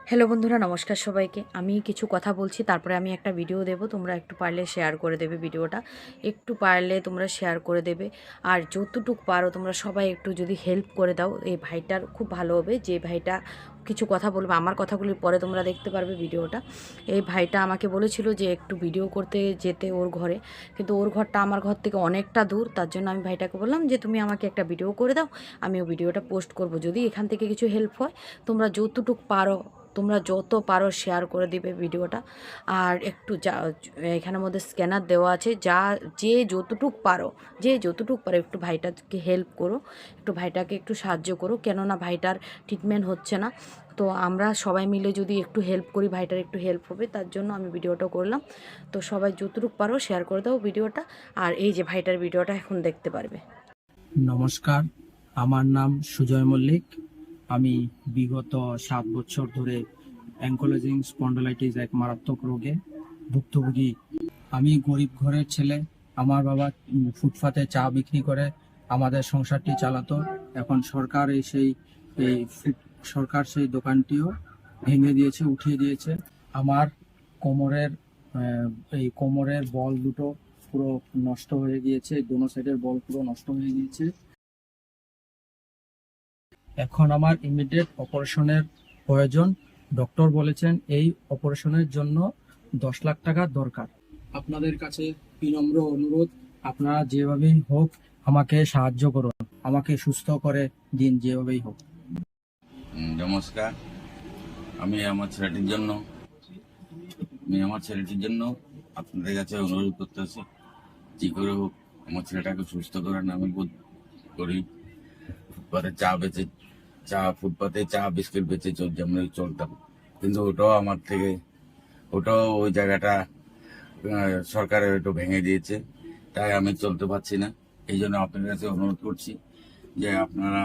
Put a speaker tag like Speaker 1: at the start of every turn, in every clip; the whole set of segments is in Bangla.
Speaker 1: হ্যালো বন্ধুরা, নমস্কার সবাইকে। আমি কিছু কথা বলছি, তারপরে আমি একটা ভিডিও দেব। তোমরা একটু পারলে শেয়ার করে দেবে ভিডিওটা, একটু পারলে তোমরা শেয়ার করে দেবে। আর যতটুকু পারো তোমরা সবাই একটু যদি হেল্প করে দাও, এই ভাইটার খুব ভালো হবে। যে ভাইটা কিছু কথা বলবে, আমার কথাগুলির পরে তোমরা দেখতে পারবে ভিডিওটা। এই ভাইটা আমাকে বলেছিল যে একটু ভিডিও করতে যেতে ওর ঘরে, কিন্তু ওর ঘরটা আমার ঘর থেকে অনেকটা দূর। তার জন্য আমি ভাইটাকে বললাম যে তুমি আমাকে একটা ভিডিও করে দাও, আমি ওই ভিডিওটা পোস্ট করব। যদি এখান থেকে কিছু হেল্প হয়, তোমরা যতটুকু পারো, তোমরা যত পারো শেয়ার করে দিবে ভিডিওটা। আর একটু যা এখানের মধ্যে স্ক্যানার দেওয়া আছে, যে যতটুক পারো, একটু ভাইটাকে হেল্প করো, একটু ভাইটাকে একটু সাহায্য করো। কেননা ভাইটার ট্রিটমেন্ট হচ্ছে না। তো আমরা সবাই মিলে যদি একটু হেল্প করি, ভাইটার একটু হেল্প হবে। তার জন্য আমি ভিডিওটা করলাম। তো সবাই যতটুক পারো শেয়ার করে দাও ভিডিওটা। আর এই যে ভাইটার ভিডিওটা এখন দেখতে পারবে।
Speaker 2: নমস্কার, আমার নাম সুজয় মল্লিক। আমি বিগত 7 বছর ধরে অ্যাঙ্কোলজিং স্পন্ডলাইটিস এক মারাত্মক রোগে ভুক্তভোগী। আমি গরিব ঘরের ছেলে। আমার বাবা ফুটপাতে চা বিক্রি করে আমাদের সংসারটি চালাতো। এখন সরকার সরকার সেই দোকানটিও ভেঙে দিয়েছে, উঠিয়ে দিয়েছে। আমার কোমরের এই কোমরের বল দুটো পুরো নষ্ট হয়ে গিয়েছে, দোনো সাইডের বল পুরো নষ্ট হয়ে গিয়েছে। এখন আমার ইমিডিয়েট অপারেশনের প্রয়োজন। ডক্টর বলেছেন এই অপারেশনের জন্য 10 লাখ টাকা দরকার। আপনাদের কাছে বিনম্র অনুরোধ, আপনারা যেভাবেই হোক আমাকে সাহায্য করুন, আমাকে সুস্থ করে দিন যেভাবেই হোক।
Speaker 3: নমস্কার। আমি আমার ছেলেটির জন্য আপনাদের কাছে অনুরোধ করতেছি, যে করে হোক আমার ছেলেটাকে সুস্থ করেন। আমি বোধ করি ফুটপাতে চা বিস্কিট বেচে আমরা চলতাম, কিন্তু ওটাও ওই জায়গাটা সরকারের একটু ভেঙে দিয়েছে, তাই আমি চলতে পারছি না। এই জন্য আপনাদের কাছে অনুরোধ করছি যে আপনারা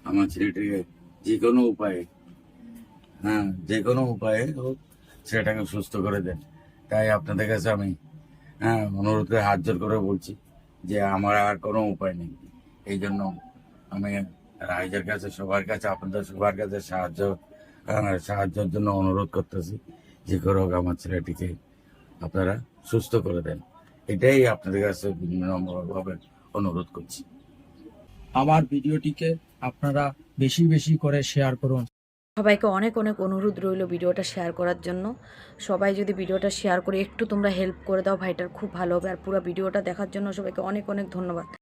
Speaker 3: আমার ছেলেটিকে যে কোনো উপায়ে হোক ছেলেটাকে সুস্থ করে দেন। তাই আপনাদের কাছে আমি অনুরোধ করে হাত জোর করে বলছি যে আমার আর কোনো উপায় নেই। এই জন্য আমি রাইজের কাছে, সবার কাছে, আপনাদের সবার কাছে সাহায্যের জন্য অনুরোধ করতেছি, যে করে হোক আমার ছেলেটিকে আপনারা সুস্থ করে দেন। এটাই আপনাদের কাছে বিনম্রভাবে অনুরোধ করছি।
Speaker 2: আমার ভিডিওটিকে আপনারা বেশি বেশি করে শেয়ার করুন।
Speaker 1: সবাইকে অনেক অনেক অনুরোধ রইল ভিডিওটা শেয়ার করার জন্য। সবাই যদি ভিডিওটা শেয়ার করে একটু তোমরা হেল্প করে দাও, ভাইটার খুব ভালো হবে। আর পুরো ভিডিওটা দেখার জন্য সবাইকে অনেক অনেক ধন্যবাদ।